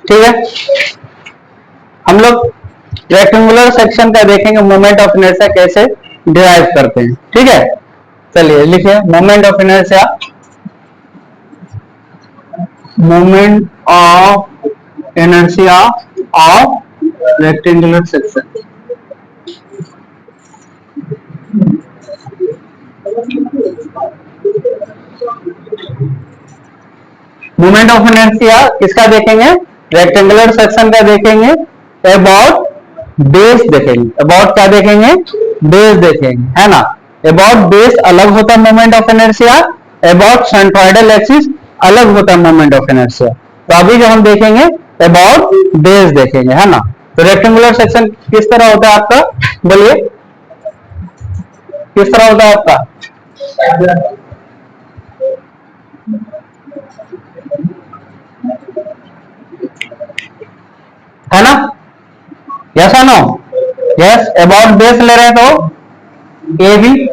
ठीक है, हम लोग रेक्टेंगुलर सेक्शन का देखेंगे मोमेंट ऑफ इनर्शिया कैसे डिराइव करते हैं। ठीक है, चलिए लिखिए moment of inertia, moment of inertia of rectangular section. Moment of inertia किसका देखेंगे? रेक्टेंगुलर सेक्शन का देखेंगे। अबाउट बेस देखेंगे। अबाउट क्या देखेंगे? बेस देखेंगे, है ना। अबाउट बेस अलग होता है moment of inertia, about centroidal axis अलग होता है मोमेंट ऑफ इनर्शिया। तो अभी जो हम देखेंगे अबाउट बेस देखेंगे, है ना। तो रेक्टेंगुलर सेक्शन किस तरह होता है आपका, बोलिए किस तरह होता है आपका? है ना, यस या नो? यस, अबाउट बेस ले रहे हैं तो ए बी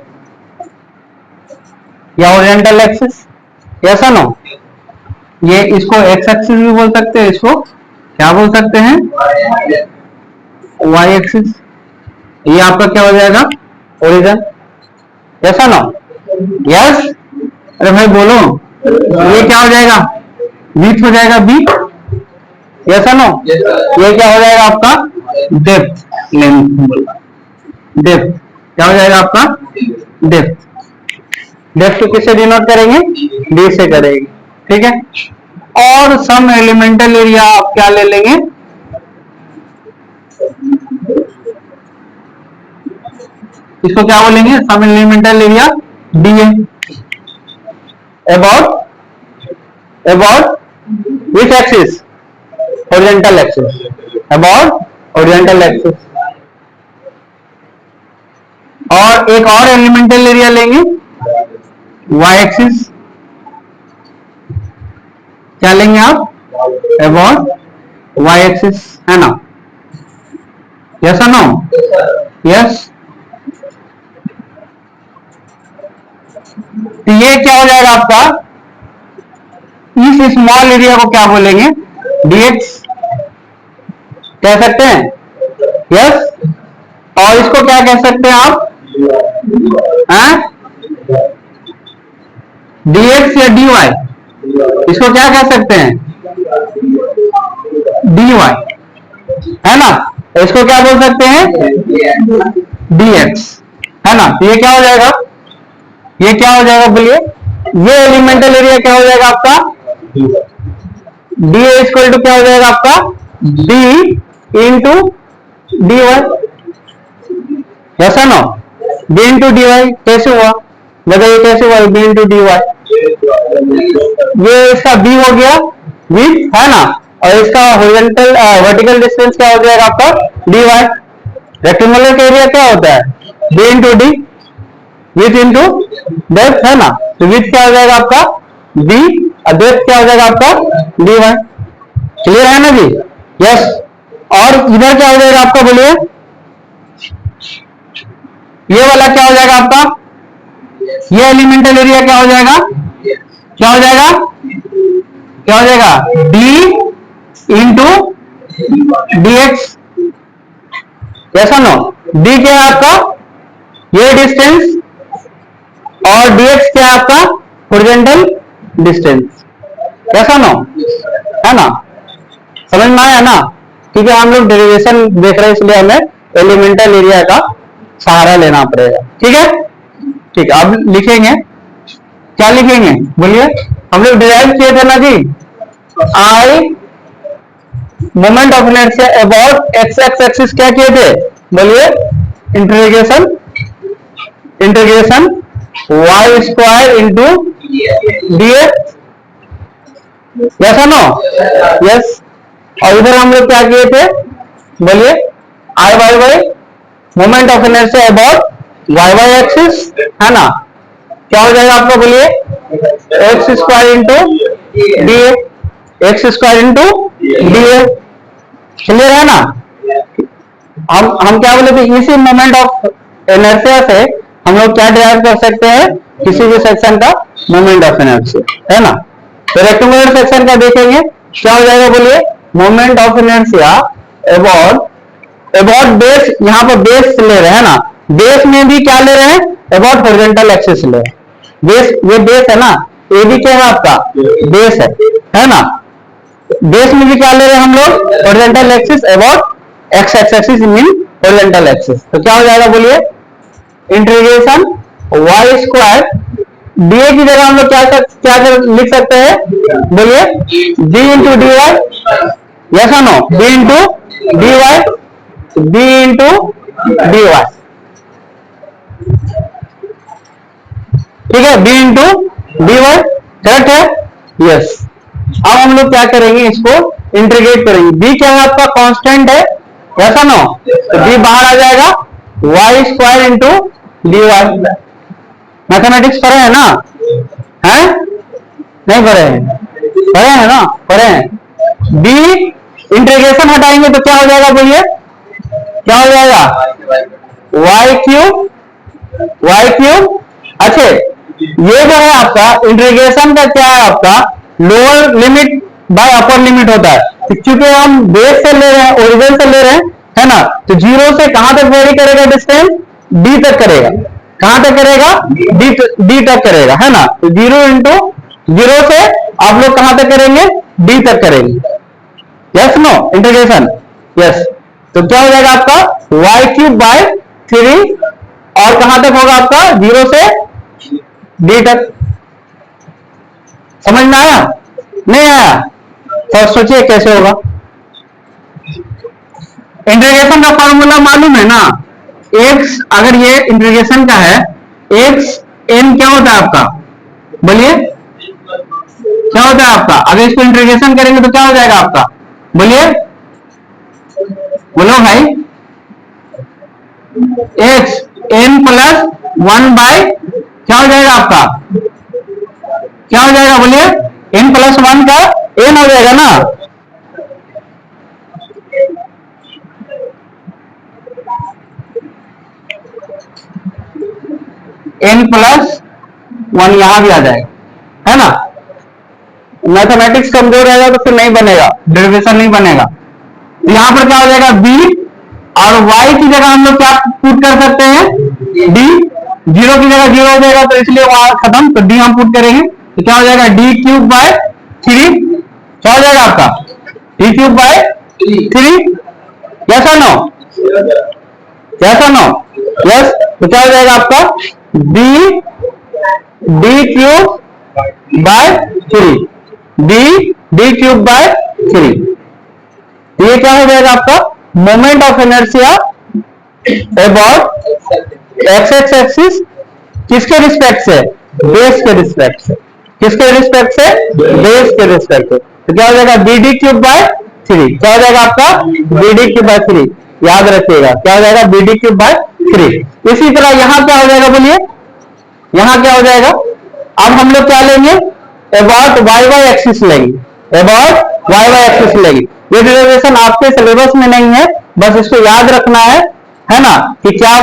या ओरिएंटल एक्सिस, यस या नो? ये इसको एक्स एक्सिस भी बोल सकते हैं, इसको क्या बोल सकते हैं? Y axis. ये आपका क्या हो जाएगा? ओरिजिन, यस या नो? यस, अरे भाई बोलो, ये क्या हो जाएगा? बीच हो जाएगा बी, यस या नो? ये क्या हो जाएगा आपका? डेप्थ, लेंथ, डेप्थ क्या हो जाएगा आपका? डेप्थ। डेप्थ किससे डिनोट करेंगे? डी से करेंगे, ठीक है। और सम एलिमेंटल एरिया आप क्या ले लेंगे? इसको क्या बोलेंगे? Some elemental area d A. About which axis? Oriental axis. About oriental axis. और एक और एलिमेंटल एरिया लेंगे वाई एक्सिस। क्या लेंगे आप? अबाउट वाई एक्सिस, है ना। यस और नो? यस। तो ये क्या हो जाएगा आपका? इस स्मॉल एरिया को क्या बोलेंगे? डीएक्स कह सकते हैं, यस। और इसको क्या कह सकते हैं आप? डीएक्स या डी वाई, इसको क्या कह सकते हैं? डी वाई, है ना। तो इसको क्या बोल सकते हैं? डीएक्स, है ना। तो ये क्या हो जाएगा? ये क्या हो जाएगा बोलिए? ये एलिमेंटल एरिया क्या हो जाएगा आपका? डी इक्वल टू क्या हो जाएगा आपका? D into D Y, yes या no? D into D y कैसे हुआ? बताइए कैसे हुआ? डी इंटू डी वाई, ये इसका बी हो गया विथ, है ना। और इसका हॉरिजॉन्टल वर्टिकल डिस्टेंस क्या हो जाएगा आपका? D Y. रेक्टेंगुलर का एरिया क्या होता है? D into D width into depth, है ना। तो विथ क्या हो जाएगा आपका? बी, और डेप्थ क्या हो जाएगा आपका? D Y. क्लियर है ना जी? यस। और इधर क्या हो जाएगा आपका, बोलिए? ये वाला क्या हो जाएगा आपका? ये एलिमेंटल एरिया क्या हो जाएगा? क्या हो जाएगा? क्या हो जाएगा? डी इंटू डी एक्स, ऐसा नो। डी क्या है आपका? ये डिस्टेंस, और dx क्या है आपका? हॉरिजॉन्टल डिस्टेंस, ऐसा नो, है ना। समझ में आया ना? क्योंकि हम लोग डेरिवेशन देख रहे हैं, इसलिए हमें एलिमेंटल एरिया का सहारा लेना पड़ेगा। ठीक है, ठीक है। अब लिखेंगे, क्या लिखेंगे बोलिए? हम लोग डिराइव किए थे ना जी, I moment of inertia about x x axis क्या किए थे बोलिए? Integration y square into d x, yes no? Yes. और इधर हम लोग क्या किए थे बोलिए? I y y moment of inertia about Y Y axis, है ना। क्या हो जाएगा आपका बोलिए? X square into d x square into d x. Clear है ना? हम क्या बोले थे? इसी मोमेंट ऑफ इनर्शिया से हम लोग क्या डिराइव कर सकते हैं? किसी भी सेक्शन का मोमेंट ऑफ इनर्शिया, है ना। तो रेक्टेंगुलर सेक्शन का देखेंगे, क्या हो जाएगा बोलिए? Moment of inertia about base, यहां पर बेस ले रहे हैं ना, बेस में भी क्या ले रहे हैं, अबाउट हॉरिजॉन्टल एक्सिस ले रहे हैं। बेस, ये बेस है ना, ये भी क्या है आपका बेस है ना। बेस में भी क्या ले रहे हैं हम लोग, horizontal axis about X axis mean horizontal axis. तो क्या हो जाएगा बोलिए, integration Y square D A की जगह हम लोग क्या लिख सकते हैं बोलिए, D into D Y, yes no, D into D Y, D into D Y, ठीक है, D into D Y, correct है, यस। अब हम लोग क्या करेंगे, इसको इंटीग्रेट करेंगे। बी क्या है आपका, कांस्टेंट है, ऐसा नो, तो बी बाहर आ जाएगा, Y square into D Y. Mathematics पढ़े हैं ना, हैं नहीं पढ़े हैं, पढ़े हैं ना, पढ़े हैं। बी इंटीग्रेशन हटाएंगे तो क्या हो जाएगा बोलिए, क्या हो जाएगा, वाई क्यूब। अच्छा, ये जो है आपका इंटीग्रेशन का क्या है, आपका lower limit by upper limit होता है। तो क्योंकि हम बेस से ले रहे हैं, ओरिजिन से ले रहे हैं, है ना, तो जीरो से कहां तक वेरी करेगा डिस्टेंस, डी तक करेगा। कहां तक करेगा, डी तक करेगा, है ना। तो जीरो इंटू जीरो से आप लोग कहां तक करेंगे, डी तक करेंगे, यस नो, इंटीग्रेशन, यस। तो क्या हो जाएगा आपका वाई क्यूब बाय 3, और कहां तक होगा आपका, जीरो से डी तक। समझ में आया, नहीं आया, तो सोचिए कैसे होगा। इंटीग्रेशन का फॉर्मूला मालूम है ना, एक्स, अगर ये इंटीग्रेशन का है, एक्स एन क्या होता है आपका, बोलिए क्या होता है आपका, अगर इसको इंटीग्रेशन करेंगे तो क्या हो जाएगा आपका, बोलिए, बोलो भाई, एक्स एन प्लस 1 बाय क्या हो जाएगा आपका, क्या हो जाएगा बोलिए, एन प्लस 1 का एन हो जाएगा ना, एन प्लस 1 यहां भी आ जाएगा, है ना। मैथमेटिक्स कमजोर रहेगा तो फिर नहीं बनेगा, डेरिवेशन नहीं बनेगा। यहां पर क्या हो जाएगा, बी, और y की जगह हम लोग क्या पुट कर सकते हैं, d, जीरो की जगह जीरो हो जाएगा, तो इसलिए वहां खत्म, तो d हम पुट करेंगे, तो क्या हो जाएगा, d क्यूब बाय 3, क्या हो जाएगा आपका, d क्यूब बाय 3, यस और नो, यस और नो, यस। तो क्या हो जाएगा आपका, d cube by 3, d cube by 3, ये क्या हो जाएगा आपका, moment of inertia about X axis, किसके रिस्पेक्ट से, बेस के रिस्पेक्ट से, किसके रिस्पेक्ट से, बेस के रिस्पेक्ट से। तो क्या हो जाएगा, बी डी क्यूब बाय 3, क्या हो जाएगा आपका, बी डी क्यूब बाय 3, याद रखिएगा, क्या हो जाएगा, बी डी क्यूब बाय 3। इसी तरह यहां क्या हो जाएगा बोलिए, यहां क्या हो जाएगा, अब हम लोग क्या लेंगे, अबाउट वाई वाई एक्सिस लेंगे, अबाउट वाई वाई एक्सिस लेंगे। ये डेरिवेशन आपके सिलेबस में नहीं है, बस इसको याद रखना है ना, कि क्या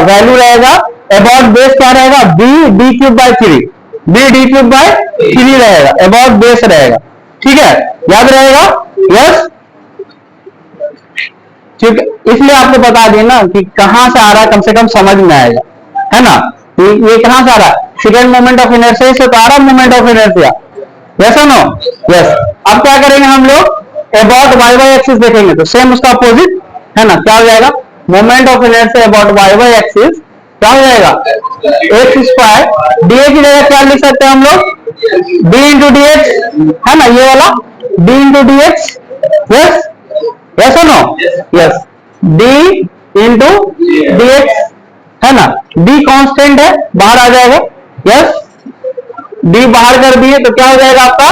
वैल्यू रहेगा, अबाउट बेस क्या रहेगा, B D cube by 3, B D cube by 3 रहेगा, अबाउट बेस रहेगा, ठीक है, याद रहेगा, यस। ठीक, इसलिए आपको बता दें ना कि कहां से आ रहा है, कम से कम समझ में आएगा, है ना। ये कहां से आ रहा है, सेकंड मोमेंट ऑफ इनर्शिया से तो आ रहा है मोमेंट ऑफ इनर्शिया, यस और नो, यस। अब क्या करेंगे हम लोग, अबाउट वाई वाई एक्सिस देखेंगे, तो सेम उसका अपोजिट, है ना, क्या हो जाएगा, moment of inertia about Y Y axis क्या हो जाएगा, एक्स स्क्वायर, डी ए की जगह क्या लिख सकते हैं हम लोग, डी इंटू डी एक्स, है ना, ये वाला d into d x, yes, yes और no, yes, d into d x, है ना, डी कांस्टेंट है, बाहर आ जाएगा, यस, डी बाहर कर दिए तो क्या हो जाएगा आपका,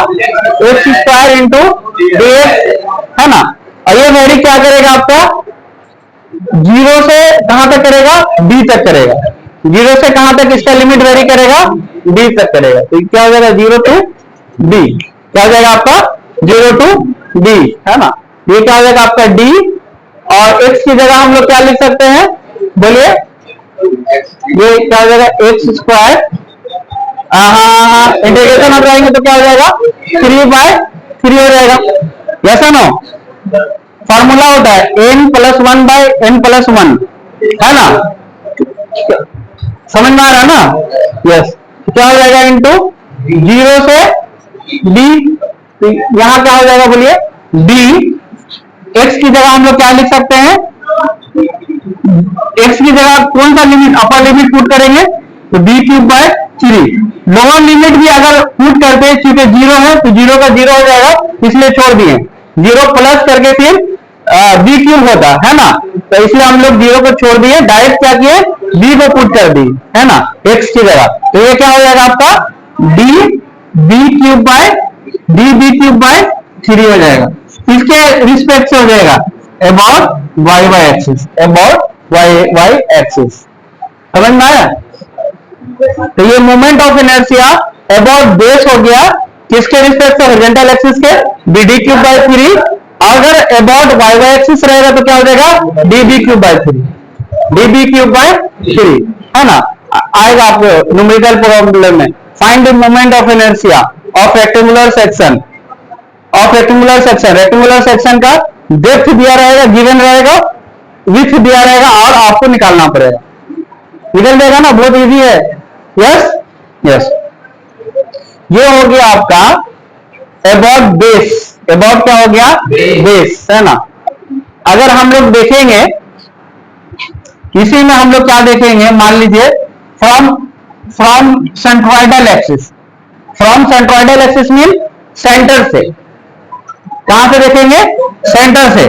x square into d x, है ना। और ये वेरी क्या करेगा आपका, जीरो से कहां तक करेगा, डी तक करेगा, जीरो से कहां तक इसका लिमिट वेरी करेगा, डी तक करेगा। तो क्या हो जाएगा, जीरो टू डी, क्या हो जाएगा आपका, जीरो टू डी, है ना। ये क्या हो जाएगा आपका डी, और एक्स की जगह हम लोग क्या लिख सकते हैं बोलिए, ये क्या हो जाएगा, एक्स स्क्वायर, इंटीग्रेशन हम रहेंगे तो क्या हो जाएगा, 3/3 हो जाएगा, यस और नो, फॉर्मूला होता है n+1/n+1, है ना? समझ में आ रहा है ना? यस। क्या हो जाएगा इंटू 0 से d, यहां क्या हो जाएगा बोलिए d। x की जगह हम लोग क्या लिख सकते हैं? x की जगह कौन सा लिमिट, अपर लिमिट पुट करेंगे तो b³/3। लोअर लिमिट भी अगर पुट करते हैं, चूंकि 0 है तो 0 का 0 हो जाएगा, इसलिए छोड़ दिए। 0 प्लस करके फिर b³ होता है ना, तो इसलिए हम लोग 0 को छोड़ दिए, डायरेक्ट क्या किए b को पुट कर दी, है ना, x की जगह। तो ये क्या हो जाएगा आपका db³ हो जाएगा। इसके रिस्पेक्ट से हो जाएगा about y axis, about y axis. समझ में आया? तो ये moment of inertia about base हो गया किसके रिस्पेक्ट से? हॉरिजॉन्टल एक्सिस के, dd³/3। अगर अबाउट y एक्सिस रहेगा तो क्या हो जाएगा db³/3, db³/3, है ना? आएगा आपको न्यूमेरिकल प्रॉब्लम में, find the moment of inertia of rectangular section, rectangular section का डेप्थ दिया रहेगा, गिवन रहेगा, विड्थ दिया रहेगा, और आपको निकालना पड़ेगा। निकल जाएगा ना, बहुत इजी है। Yes yes. ये हो गया आपका अबाउट बेस। अबाउट क्या हो गया? बेस, है ना? अगर हम लोग देखेंगे इसी में, हम लोग क्या देखेंगे, मान लीजिए from centroidal axis, from centroidal axis mean centre से। कहां से देखेंगे? सेंटर से।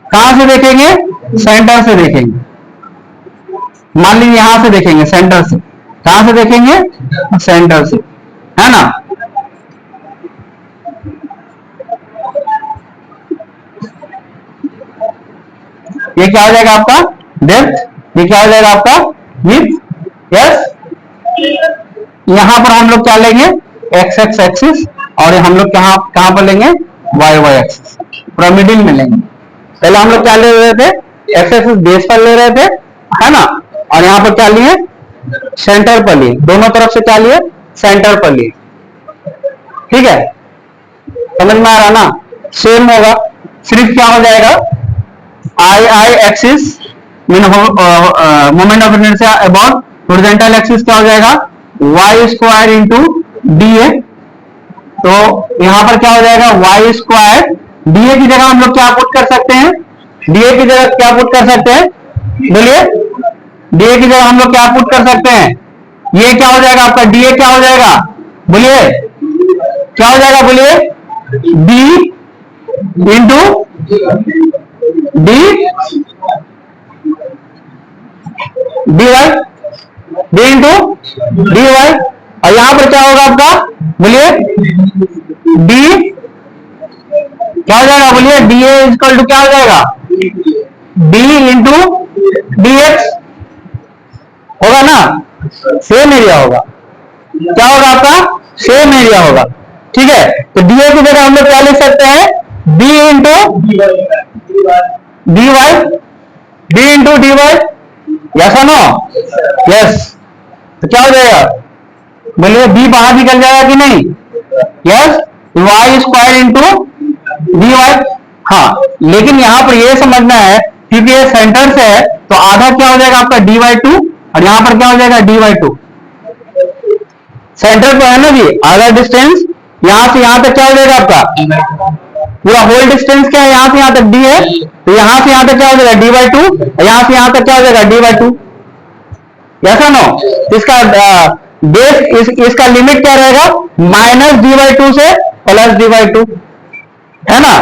कहां से देखेंगे? सेंटर से देखेंगे। मान लीजिए यहां से देखेंगे, सेंटर से। कहां से देखेंगे? सेंटर से, है ना? ये क्या हो जाएगा आपका? डेप्थ। ये क्या हो जाएगा आपका? विड्थ। यस। यहां पर हम लोग क्या लेंगे? एक्स एक्स एक्सिस, और हम लोग कहां पर लेंगे? वाई वाई एक्सिस, पूरा मिडिल में लेंगे। पहले हम लोग क्या ले रहे थे? एक्स एक्सिस बेस पर ले रहे थे, है ना? और यहां पर क्या लिए? सेंटर पर लिए। दोनों तरफ से क्या लिए? सेंटर पर लिए। ठीक है, समझ में आ रहा ना? सेम होगा, सिर्फ क्या हो जाएगा, I axis mean moment of inertia about horizontal axis क्या हो जाएगा? y² into D. तो यहां पर क्या हो जाएगा? y²। डी की जगह हम लोग क्या पुट कर सकते हैं? डी की जगह क्या पुट कर सकते हैं बोलिए? डी की जगह हम लोग क्या पुट कर सकते हैं? ये क्या हो जाएगा आपका? डी क्या हो जाएगा बोलिए? क्या हो जाएगा बोलिए? D into D D Y, D into D Y. और यहां पर क्या होगा आपका बोलिए? डी क्या हो जाएगा बोलिए? डी इक्वल टू क्या हो जाएगा? डी इंटू डी एक्स होगा ना? सेम एरिया होगा। क्या होगा आपका? सेम एरिया होगा। ठीक है, तो डी की जगह हम लोग क्या लिख सकते हैं? D into D Y, D into D Y. Yes no? Yes. तो क्या हो जाएगा बोलिए? बी बाहर निकल जाएगा कि नहीं? Yes. y² into D Y. हाँ, लेकिन यहां पर यह समझना है, क्योंकि ये सेंटर से है, तो आधा क्या हो जाएगा आपका? dy2, और यहां पर क्या हो जाएगा? dy2। सेंटर पे है ना जी, आधा डिस्टेंस यहां से यहां तक क्या हो जाएगा आपका? पूरा होल डिस्टेंस क्या है? यहां से यहां तक d है, तो यहां से यहां तक क्या हो जाएगा? dy2। यहां से यहां तक क्या हो जाएगा? dy2। ऐसा नो? इसका बेस, इसका लिमिट क्या रहेगा? -dy2 से +dy2, है ना?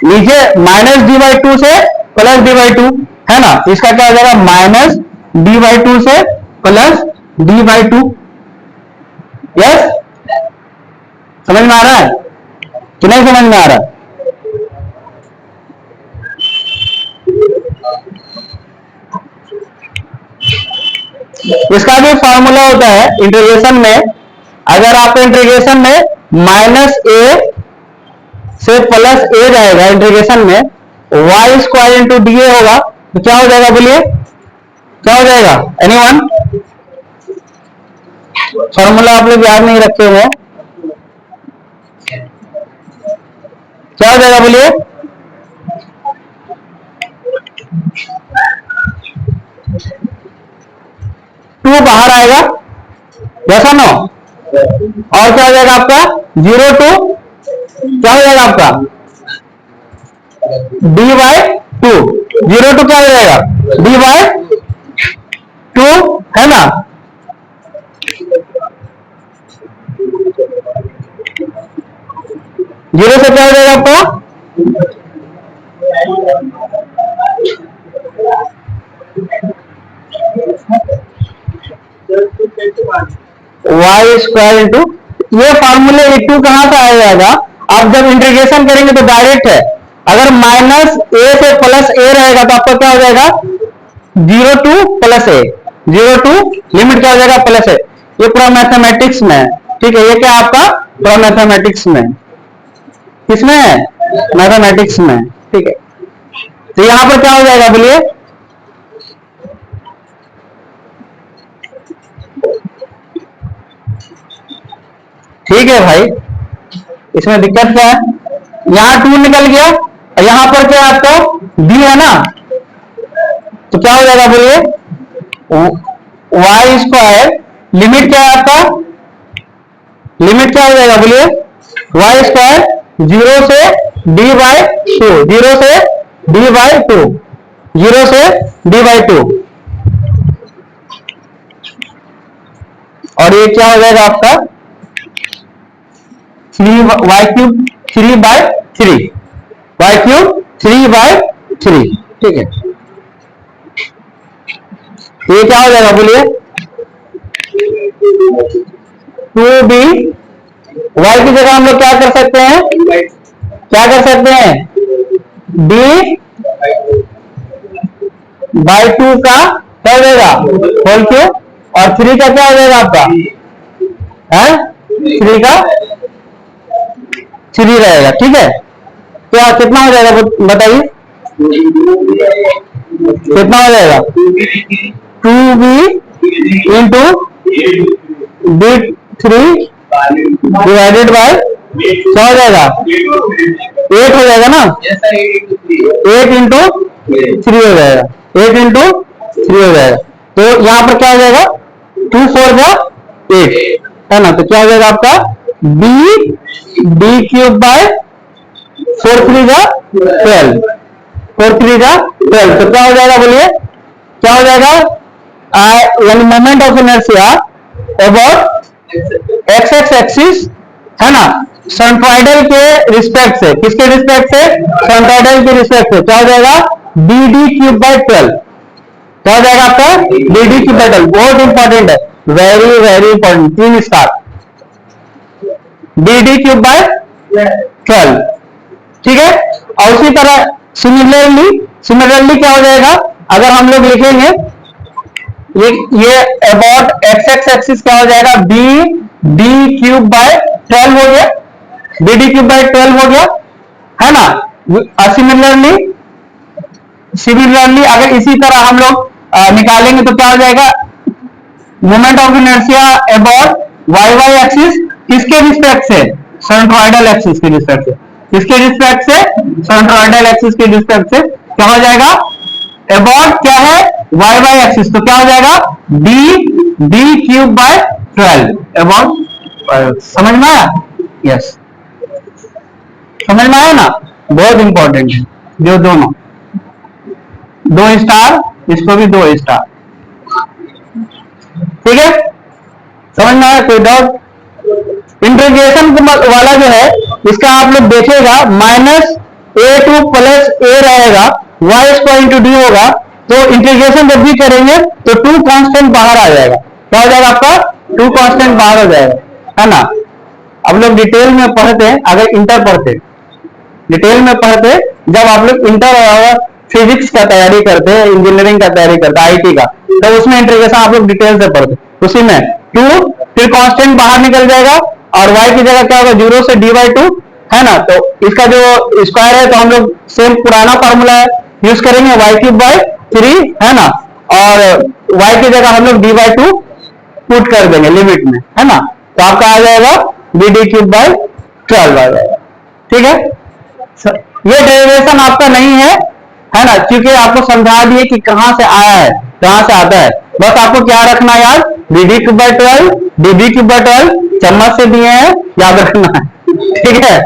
नीचे -dy2 से +dy2, है ना? इसका क्या हो जाएगा? -dy2 से +dy2। यस। समझ में आ रहा है कि नहीं समझ में आ रहा? इसका भी फार्मूला होता है इंटीग्रेशन में। अगर आप इंटीग्रेशन में -a से +a जाएगा इंटीग्रेशन में, y² इंटू डी होगा, तो क्या हो जाएगा बोलिए? क्या हो जाएगा? एनीवन? फॉर्मूला आप लोग याद नहीं रखे हुए? क्या हो जाएगा बोलिए? टू बाहर आएगा, जैसा नो। और क्या हो जाएगा आपका? 0 टू क्या हो जाएगा आपका? D by two. 0 टू क्या हो जाएगा? डी बाई टू, है ना। जीरो से क्या हो जाएगा आपका? वाई स्क्वायर इंटू, ये फॉर्मूले ए टू कहां से आ जाएगा? आप जब इंटीग्रेशन करेंगे तो डायरेक्ट है। अगर माइनस ए से प्लस ए रहेगा तो आपका क्या हो जाएगा? 0 to plus A, 0 to limit क्या हो जाएगा? Plus A. ये पूरा मैथमेटिक्स में है, ठीक है। ये क्या आपका पूरा मैथमेटिक्स में, किसमें है? मैथमेटिक्स में, ठीक है। तो यहां पर क्या हो जाएगा बोलिए? ठीक है भाई, इसमें दिक्कत क्या है? यहां टू निकल गया, यहां पर क्या है आपको? बी है ना, तो क्या हो जाएगा बोलिए? वाई स्क्वायर, लिमिट क्या है आपका? लिमिट क्या हो जाएगा बोलिए? वाई स्क्वायर 0 से डी बाई टू, 0 से डी बाई टू, 0 से डी बाई टू। और ये क्या हो जाएगा आपका? 3 Y cube 3 by 3, Y cube 3 by 3, ठीक है। ये क्या हो जाएगा बोलिए? 2b, वाई की जगह हम लोग क्या कर सकते हैं? क्या कर सकते हैं? b बाई टू का क्या हो जाएगा? होल क्यूब, और 3 का क्या हो जाएगा आपका? है 3 का 3 रहेगा, ठीक है। क्या कितना हो जाएगा बताइए? कितना हो जाएगा? 2b into B 3 divided by क्या हो जाएगा? 8 हो जाएगा ना, 8 इंटू 3 हो जाएगा, 8 इंटू 3 हो जाएगा। तो यहां पर क्या हो जाएगा? 2 4 जा 8, है ना। तो क्या हो जाएगा आपका? बी डी क्यूब बाय 4 3 जा 12, 4 3 जा 12। तो क्या हो जाएगा बोलिए? क्या हो जाएगा? यानी moment of inertia about x x axis, है ना, सेंट्रोइडल के रिस्पेक्ट से। किसके रिस्पेक्ट से? सेंट्रोइडल के रिस्पेक्ट से। क्या हो जाएगा? B D cube by 12। क्या हो जाएगा आपका? B D cube by 12। बहुत इंपॉर्टेंट है, very very important, 3 star. B D cube by 12, ठीक है। और उसी तरह सिमिलरली क्या हो जाएगा? अगर हम लोग लिखेंगे ये अबाउट एक्स एक्स एक्सिस क्या हो जाएगा? बी डी क्यूब बाय 12 हो गया, बी डी क्यूब बाय 12 हो गया, है ना। सिमिलरली अगर इसी तरह हम लोग निकालेंगे तो क्या हो जाएगा? Moment of inertia about Y Y axis, किसके रिस्पेक्ट से? सेंट्रोइडल एक्सिस के रिस्पेक्ट से। किसके रिस्पेक्ट से? सेंट्रोइडल एक्सिस के रिस्पेक्ट से। क्या हो जाएगा? अबाउट क्या है? वाई वाई एक्सिस, तो क्या हो जाएगा? D cube bye 12 about. समझ में आया? यस, समझ में आया ना। बहुत इंपॉर्टेंट है, जो दोनों 2 स्टार, इसको भी 2 स्टार, ठीक है। समझ में आया? कोई डाउट? इंटीग्रेशन वाला जो है इसका आप लोग देखिएगा, माइनस ए टू प्लस ए रहेगा, वाई स्क्वायर इंटू डी होगा। तो इंटीग्रेशन जब भी करेंगे तो 2 कांस्टेंट बाहर आ जाएगा। क्या हो जाएगा आपका? 2 कांस्टेंट बाहर हो जाएगा, है ना। अब लोग डिटेल में पढ़ते हैं, अगर इंटर पढ़ते, डिटेल में पढ़ते, जब आप लोग इंटर फिजिक्स का तैयारी करते हैं, इंजीनियरिंग का तैयारी करते हैं, आईटी का, तो उसमें इंटीग्रेशन आप लोग डिटेल से पढ़ते। उसी में 2 फिर कांस्टेंट बाहर निकल जाएगा, और y की जगह क्या होगा? 0 से डी बाई 2, है ना। तो इसका जो स्क्वायर है तो हम लोग सेम पुराना फॉर्मूला यूज करेंगे, वाई क्यूब बाई 3, है ना। और y की जगह हम लोग डी बाई 2 पुट कर देंगे लिमिट में, है ना। तो आपका आ जाएगा बी डी क्यूब बाई 12 आ जाएगा, ठीक है। ये डेरिवेशन आपका नहीं है ना, क्योंकि आपको समझा दिए कि कहां से आया है, कहां से आता है। बस आपको क्या रखना है याद, BD/12 DB/12 चम्मच से दिए हैं, याद रखना है, ठीक है।